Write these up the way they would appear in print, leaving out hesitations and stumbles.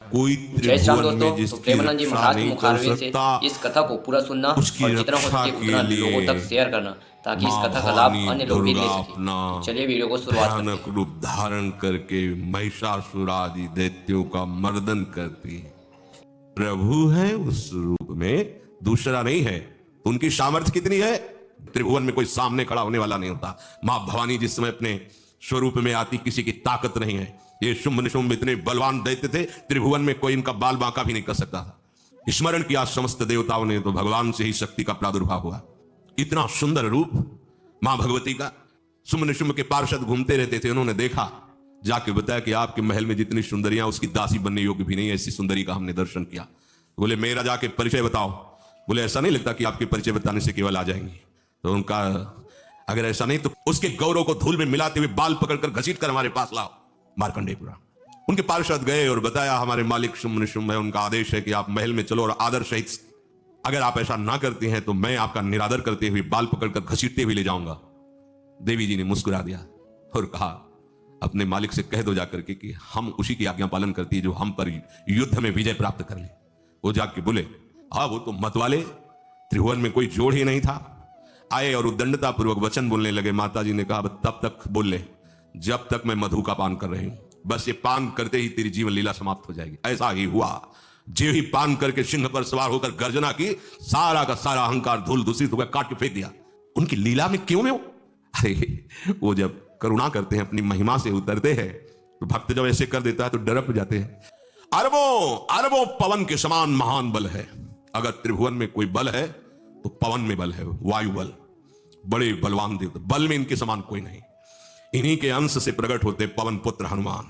कोई जय श्री राम त्रिभुवन में दोस्तों। तो जिसकी प्रेमानंद जी रक्षा महाराज के नहीं कर मुखारविंद से सकता, इस कथा को पूरा सुनना उसकी और जितना हो रक्षा सके के उतना लोगों लिए तक शेयर करना ताकि इस माँ कथा का लाभ भवानी अन्य लोग भी दुर्गा ले सके। अपना तो चलिए वीडियो को शुरुआत करते भयानक हैं। रूप धारण करके महिषासुर आदि दैत्यों का मर्दन करती है। प्रभु है उस रूप में, दूसरा नहीं है। उनकी सामर्थ्य कितनी है, त्रिभुवन में कोई सामने खड़ा होने वाला नहीं होता। मां भवानी जिस समय अपने स्वरूप में आती, किसी की ताकत नहीं है। ये शुंभ निशुंभ इतने बलवान दैत्य थे, त्रिभुवन में कोई इनका बाल बांका भी नहीं कर सकता था। स्मरण किया समस्त देवताओं ने तो भगवान से ही शक्ति का प्रादुर्भाव हुआ। इतना सुंदर रूप मां भगवती का। शुंभ निशुंभ के पार्षद घूमते रहते थे, उन्होंने देखा, जाके बताया कि आपके महल में जितनी सुंदरियां उसकी दासी बनने योग्य भी नहीं है, ऐसी सुंदरी का हमने दर्शन किया। बोले मेरा जाके परिचय बताओ। बोले ऐसा नहीं लगता कि आपके परिचय बताने से केवल आ जाएंगी। तो उनका अगर ऐसा नहीं तो उसके गौरव को धूल में मिलाते हुए बाल पकड़कर घसीट कर हमारे पास लाओ। मार्कंडेय पुराण। उनके पार्षद गए और बताया हमारे मालिक शुंभ निशुंभ है, उनका आदेश है कि आप महल में चलो और आदर सहित, अगर आप ऐसा ना करते हैं तो मैं आपका निरादर करते हुए बाल पकड़कर घसीटते हुए ले जाऊंगा। देवी जी ने मुस्कुरा दिया और कहा अपने मालिक से कह दो जाकर के कि हम उसी की आज्ञा पालन करती है जो हम पर युद्ध में विजय प्राप्त कर ले। वो जाके बोले हाँ वो तो मत वाले, त्रिभुवन में कोई जोड़ ही नहीं था। आए और उद्दंडता पूर्वक वचन बोलने लगे। माता जी ने कहा तब तक बोल ले जब तक मैं मधु का पान कर रही हूं, बस ये पान करते ही तेरी जीवन लीला समाप्त हो जाएगी। ऐसा ही हुआ। जो ही पान करके सिंह पर सवार होकर गर्जना की, सारा का सारा अहंकार धूल दूषित होकर काट के फेंक दिया। उनकी लीला में क्यों में हो? अरे वो जब करुणा करते हैं, अपनी महिमा से उतरते हैं, तो भक्त जब ऐसे कर देता है तो डरप जाते हैं। अरबों अरबों पवन के समान महान बल है। अगर त्रिभुवन में कोई बल है तो पवन में बल है, वायु बल। बड़े बलवान देवता, बल में इनके समान कोई नहीं। इन्हीं के अंश से प्रकट होते पवन पुत्र हनुमान,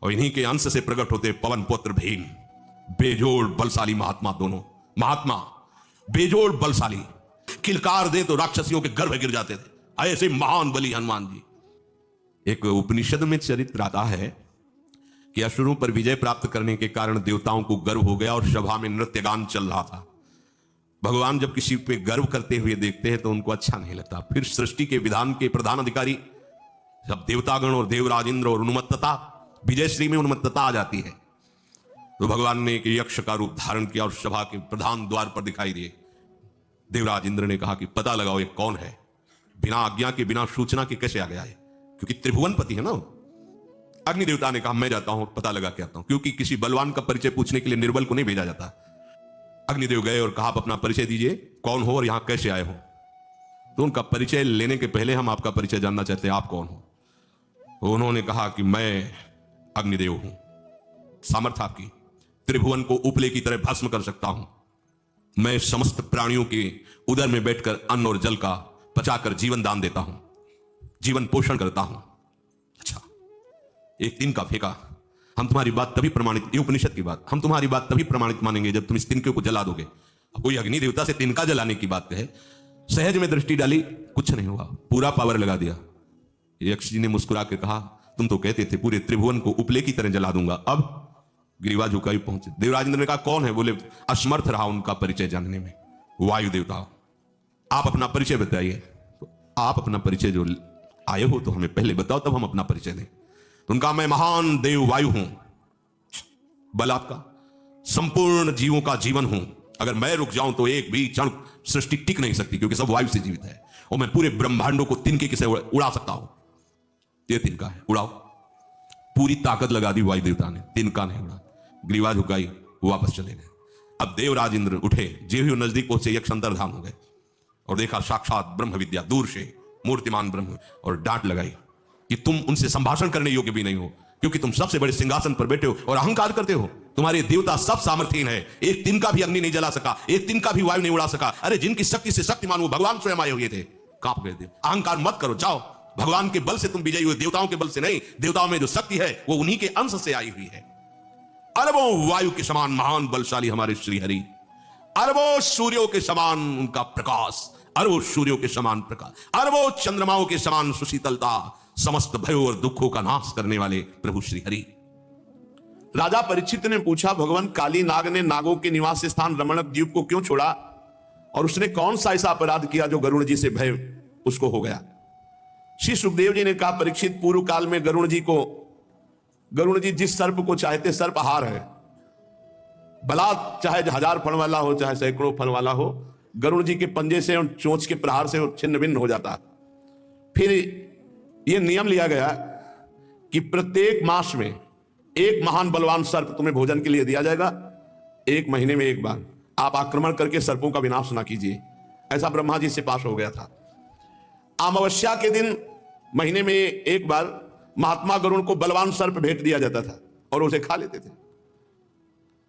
और इन्हीं के अंश से प्रकट होते पवन पुत्र भीम। बेजोड़ बलशाली महात्मा दोनों। महात्मा बेजोड़ बलशाली, किलकार दे तो राक्षसियों के गर्भ गिर जाते थे। ऐसे महान बली हनुमान जी। एक उपनिषद में चरित्र आता है कि असुरों पर विजय प्राप्त करने के कारण देवताओं को गर्व हो गया और सभा में नृत्य गान चल रहा था। भगवान जब किसी पे गर्व करते हुए देखते हैं तो उनको अच्छा नहीं लगता। फिर सृष्टि के विधान के प्रधान अधिकारी सब देवतागण और देवराज इंद्र और उन्मत्तता, विजयश्री में उन्मत्तता आ जाती है। तो भगवान ने एक यक्ष का रूप धारण किया और सभा के प्रधान द्वार पर दिखाई दिए। देवराज इंद्र ने कहा कि पता लगाओ ये कौन है, बिना आज्ञा के बिना सूचना के कैसे आ गया है, क्योंकि त्रिभुवनपति है ना। अग्नि देवता ने कहा मैं जाता हूं, पता लगा के आता हूं, क्योंकि किसी बलवान का परिचय पूछने के लिए निर्बल को नहीं भेजा जाता। अग्निदेव गए और कहा आप अपना परिचय दीजिए, कौन हो और यहां कैसे आए हो। तो उनका परिचय लेने के पहले हम आपका परिचय जानना चाहते हैं, आप कौन हो। तो उन्होंने कहा कि मैं अग्निदेव हूं। सामर्थ्य आपकी, त्रिभुवन को उपले की तरह भस्म कर सकता हूं। मैं समस्त प्राणियों के उदर में बैठकर अन्न और जल का पचाकर जीवन दान देता हूं, जीवन पोषण करता हूं। अच्छा, एक तिनका फेंका, हम तुम्हारी बात तभी प्रमाणित, ये उपनिषद की बात, हम तुम्हारी बात तभी प्रमाणित मानेंगे जब तुम इस तिनके को जला दोगे। अब कोई अग्नि देवता से तिनका जलाने की बात कहे, सहज में दृष्टि डाली, कुछ नहीं हुआ, पूरा पावर लगा दिया। यक्ष जी ने मुस्कुरा के कहा तुम तो कहते थे पूरे त्रिभुवन को उपले की तरह जला दूंगा, अब गिरिवा झुकाई पहुंचे। देवराजेंद्र ने कहा कौन है। बोले असमर्थ रहा उनका परिचय जानने में। वायु देवता, आप अपना परिचय बताइए। तो आप अपना परिचय जो आए हो तो हमें पहले बताओ, तब हम अपना परिचय दें। उनका मैं महान देव वायु हूं, बल आपका, संपूर्ण जीवों का जीवन हूं। अगर मैं रुक जाऊं तो एक भी क्षण सृष्टि टिक नहीं सकती, क्योंकि सब वायु से जीवित है। और मैं पूरे ब्रह्मांडों को तिनके से उड़ा सकता हूं। ये तिनका है, उड़ाओ। पूरी ताकत लगा दी वायु देवता ने, तिनका नहीं उड़ा। ग्रीवा झुकाई, वापस चले गए। अब देवराज इंद्र उठे, जे ही नजदीक पहुंचे यक्ष अंतर्धान हो गए और देखा साक्षात ब्रह्म विद्या, दूर से मूर्तिमान ब्रह्म, और डांट लगाई कि तुम उनसे संभाषण करने योग्य भी नहीं हो, क्योंकि तुम सबसे बड़े सिंहासन पर बैठे हो और अहंकार करते हो। तुम्हारे देवता सब सामर्थ्यहीन है, एक तिनका भी अग्नि नहीं जला सका, एक तिनका भी वायु नहीं उड़ा सका। अरे जिनकी शक्ति से शक्तिमान वो भगवान स्वयं आए हुए थे, कांप गए थे। अहंकार मत करो, जाओ। भगवान के बल से तुम विजयी हुए, देवताओं के बल से नहीं। देवताओं में जो शक्ति है वो उन्हीं के अंश से आई हुई है। अरबों वायु के समान महान बलशाली हमारे श्री हरि, अरबों सूर्यों के समान उनका प्रकाश, अरबों सूर्यों के समान प्रकाश, अरबों चंद्रमाओं के समान सुशीतलता, समस्त भयों और दुखों का नाश करने वाले प्रभु श्री हरि। राजा परीक्षित ने पूछा भगवान काली नाग ने नागों के निवास स्थान रमणक द्वीप को क्यों छोड़ा, और उसने कौन सा ऐसा अपराध किया जो गरुड़ जी से भय उसको हो गया। श्री सुखदेव जी ने कहा परीक्षित, पूर्व काल में गरुड़ जी जिस सर्प को चाहते, सर्प हार है, भला चाहे 1000 फण वाला हो, चाहे सैकड़ों फण वाला हो, गरुड़ जी के पंजे से और चोंच के प्रहार से छिन्न भिन्न हो जाता। फिर यह नियम लिया गया कि प्रत्येक मास में एक महान बलवान सर्प तुम्हें भोजन के लिए दिया जाएगा, 1 महीने में एक बार आप आक्रमण करके सर्पों का विनाश ना कीजिए। ऐसा ब्रह्मा जी से पास हो गया था। अमावस्या के दिन महीने में एक बार महात्मा गरुड़ को बलवान सर्प भेंट दिया जाता था और उसे खा लेते थे।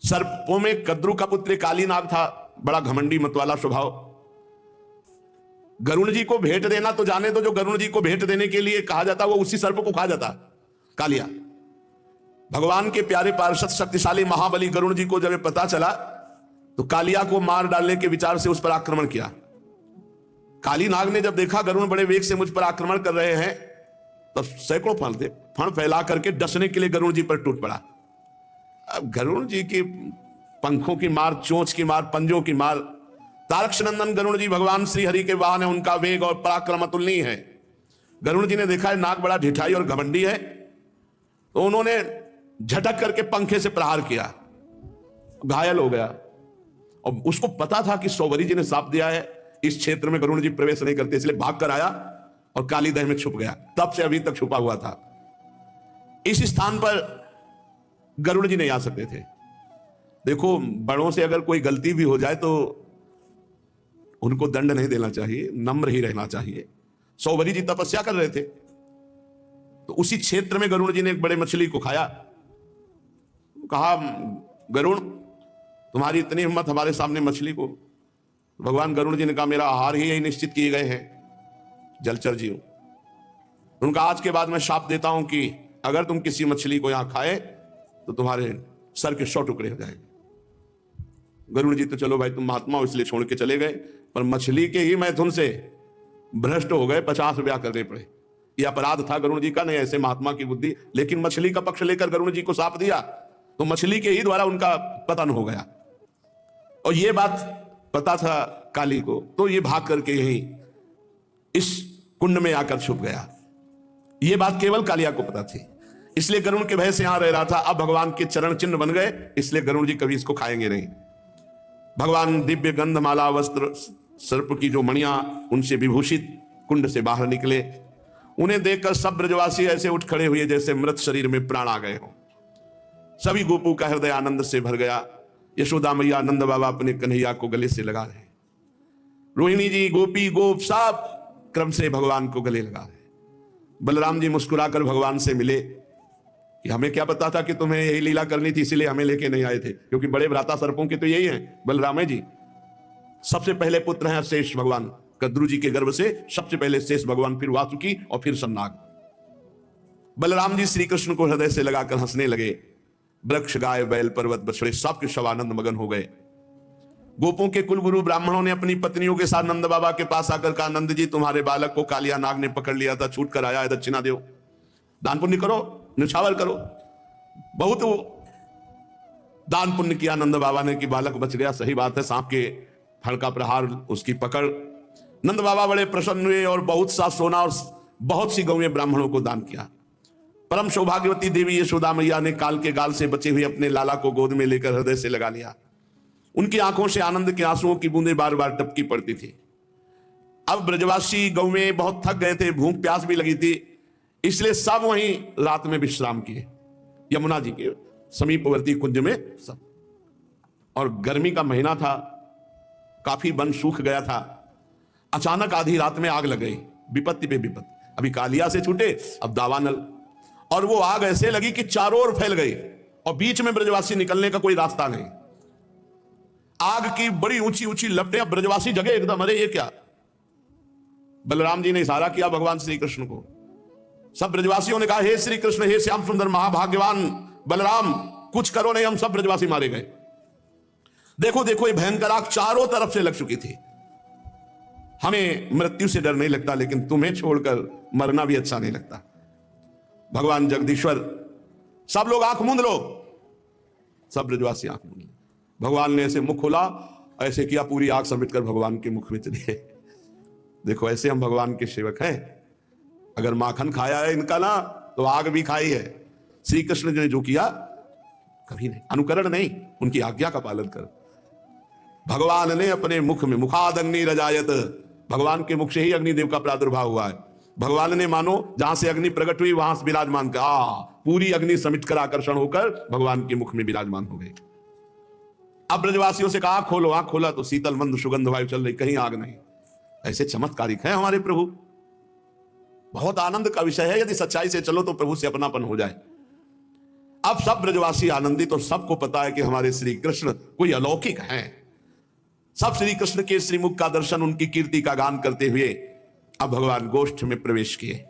सर्पों में कद्रु का पुत्र काली नाग था, बड़ा घमंडी मतवाला स्वभाव। गरुड़ जी को भेंट देना तो जाने दो, जो गरुड़ जी को भेंट देने के लिए कहा जाता वो उसी सर्प को खा जाता, कालिया। भगवान के प्यारे पार्षद शक्तिशाली महाबली गरुड़ जी को जब पता चला तो कालिया को मार डालने के विचार से उस पर आक्रमण किया। काली नाग ने जब देखा गरुड़ बड़े वेग से मुझ पर आक्रमण कर रहे हैं तो सैकड़ों फण फैला करके डसने के लिए गरुड़ जी पर टूट पड़ा। अब गरुड़ जी की पंखों की मार, चोंच की मार, पंजों की मार, तारक्ष नंदन गरुड़ जी भगवान श्री हरि के वाहन है, उनका वेग और पराक्रम अतुलनीय है। गरुड़ जी ने देखा है नाग बड़ा ढिठाई और घमंडी है, तो उन्होंने झटक करके पंखे से प्रहार किया, घायल हो गया। और उसको पता था कि सौवरी जी ने साप दिया है इस क्षेत्र में गरुड़ जी प्रवेश नहीं करते, इसलिए भाग कर आया और काली दह में छुप गया। तब से अभी तक छुपा हुआ था। इस स्थान पर गरुड़ जी नहीं आ सकते थे। देखो, बड़ों से अगर कोई गलती भी हो जाए तो उनको दंड नहीं देना चाहिए, नम्र ही रहना चाहिए। सौवरी जी तपस्या कर रहे थे तो उसी क्षेत्र में गरुड़ जी ने एक बड़े मछली को खाया। कहा, गरुड़ तुम्हारी इतनी हिम्मत हमारे सामने मछली को। भगवान गरुड़ जी ने कहा, मेरा आहार ही यही निश्चित किए गए हैं, जलचर जीव। उनका आज के बाद मैं शाप देता हूं कि अगर तुम किसी मछली को यहां खाए तो तुम्हारे सर के 100 टुकड़े हो जाएंगे। गरुड़ जी तो चलो भाई तुम महात्मा हो इसलिए छोड़ के चले गए, पर मछली के ही मैथुन से भ्रष्ट हो गए, 50 ब्याह करने पड़े। यह अपराध था गरुड़ जी का, नहीं ऐसे महात्मा की बुद्धि। लेकिन मछली का पक्ष लेकर गरुड़ जी को शाप दिया तो मछली के ही द्वारा उनका पतन हो गया। और यह बात पता था काली को, तो ये भाग करके यही इस कुंड में आकर छुप गया। यह बात केवल कालिया को पता थी, इसलिए गरुड़ के भय से यहां रह रहा था। अब भगवान के चरण चिन्ह बन गए, इसलिए गरुड़ जी कभी इसको खाएंगे नहीं। भगवान दिव्य गंधमाला वस्त्र सर्प की जो मणियां उनसे विभूषित कुंड से बाहर निकले। उन्हें देखकर सब ब्रजवासी ऐसे उठ खड़े हुए जैसे मृत शरीर में प्राण आ गए हों। सभी गोपू का हृदय आनंद से भर गया। यशोदा मैया, नंद बाबा अपने कन्हैया को गले से लगा रहे, रोहिणी जी, गोपी, गोप सब क्रम से भगवान को गले लगा रहे। बलराम जी मुस्कुराकर भगवान से मिले कि हमें क्या पता था कि तुम्हें यही लीला करनी थी, इसलिए हमें लेके नहीं आए थे, क्योंकि बड़े भ्राता सर्पों के तो यही हैं बलराम जी। सबसे पहले पुत्र हैं शेष भगवान, कद्रु जी के गर्भ से सबसे पहले शेष भगवान, फिर वासुकी और फिर सन्नाग। बलराम जी श्री कृष्ण को हृदय से लगाकर हंसने लगे। वृक्ष, गाय, बैल, पर्वत, बछड़े सबके सब आनंद मगन हो गए। गोपों के कुलगुरु ब्राह्मणों ने अपनी पत्नियों के साथ नंद बाबा के पास आकर कहा, नंद जी तुम्हारे बालक को कालिया नाग ने पकड़ लिया था, छूट कर आया है, दक्षिणा दो, दान पुण्य करो, निछावर करो। बहुत दान पुण्य किया नंद बाबा ने कि बालक बच गया। सही बात है, सांप के फण का प्रहार, उसकी पकड़। नंद बाबा बड़े प्रसन्न हुए और बहुत सा सोना और बहुत सी गौएं ब्राह्मणों को दान किया। परम सौभाग्यवती देवी यशोदा मैया ने काल के गाल से बचे हुए अपने लाला को गोद में लेकर हृदय से लगा लिया। उनकी आंखों से आनंद के आंसुओं की बूंदें बार बार टपकी पड़ती थी। अब ब्रजवासी गौएं बहुत थक गए थे, भूख प्यास भी लगी थी, इसलिए सब वहीं रात में विश्राम किए, यमुना जी के समीपवर्ती कुंज में सब। और गर्मी का महीना था, काफी वन सूख गया था। अचानक आधी रात में आग लग गई, विपत्ति पे विपत्ति। अभी कालिया से छूटे, अब दावानल, और वो आग ऐसे लगी कि चारों ओर फैल गई और बीच में ब्रजवासी निकलने का कोई रास्ता नहीं। आग की बड़ी ऊंची ऊंची लपटें, अब ब्रजवासी जगह एकदम, अरे ये क्या। बलराम जी ने इशारा किया भगवान श्री कृष्ण को। सब ब्रजवासियों ने कहा, हे श्री कृष्ण, हे श्याम सुंदर महाभाग्यवान बलराम, कुछ करो नहीं, हम सब ब्रजवासी मारे गए। देखो देखो, ये भयंकर आग चारों तरफ से लग चुकी थी। हमें मृत्यु से डर नहीं लगता, लेकिन तुम्हें छोड़कर मरना भी अच्छा नहीं लगता। भगवान जगदीश्वर, सब लोग आंख मूंद लो। सब ब्रजवासी आंख मूंद लो। भगवान ने ऐसे मुख खोला, ऐसे किया, पूरी आग समेटकर भगवान के मुख में चली गई। देखो, ऐसे हम भगवान के सेवक हैं। अगर माखन खाया है इनका ना, तो आग भी खाई है। श्री कृष्ण ने जो किया, कभी नहीं, अनुकरण नहीं, उनकी आज्ञा का पालन कर। भगवान ने अपने मुख में मुखाद अग्नि रजायत, भगवान के मुख से ही अग्निदेव का प्रादुर्भाव हुआ है। भगवान ने मानो जहां से अग्नि प्रकट हुई वहां से विराजमान कर पूरी अग्नि समिट कर आकर्षण होकर भगवान के मुख में विराजमान हो गए। अब ब्रजवासियों से कहा आंख खोलो, आंख खोला तो शीतल मंद सुगंध वायु चल रही, कहीं आग नहीं। ऐसे चमत्कारिक है हमारे प्रभु, बहुत आनंद का विषय है। यदि सच्चाई से चलो तो प्रभु से अपनापन हो जाए। अब सब ब्रजवासी आनंदित और सबको पता है कि हमारे श्री कृष्ण कोई अलौकिक हैं। सब श्री कृष्ण के श्रीमुख का दर्शन, उनकी कीर्ति का गान करते हुए अब भगवान गोष्ठ में प्रवेश किए।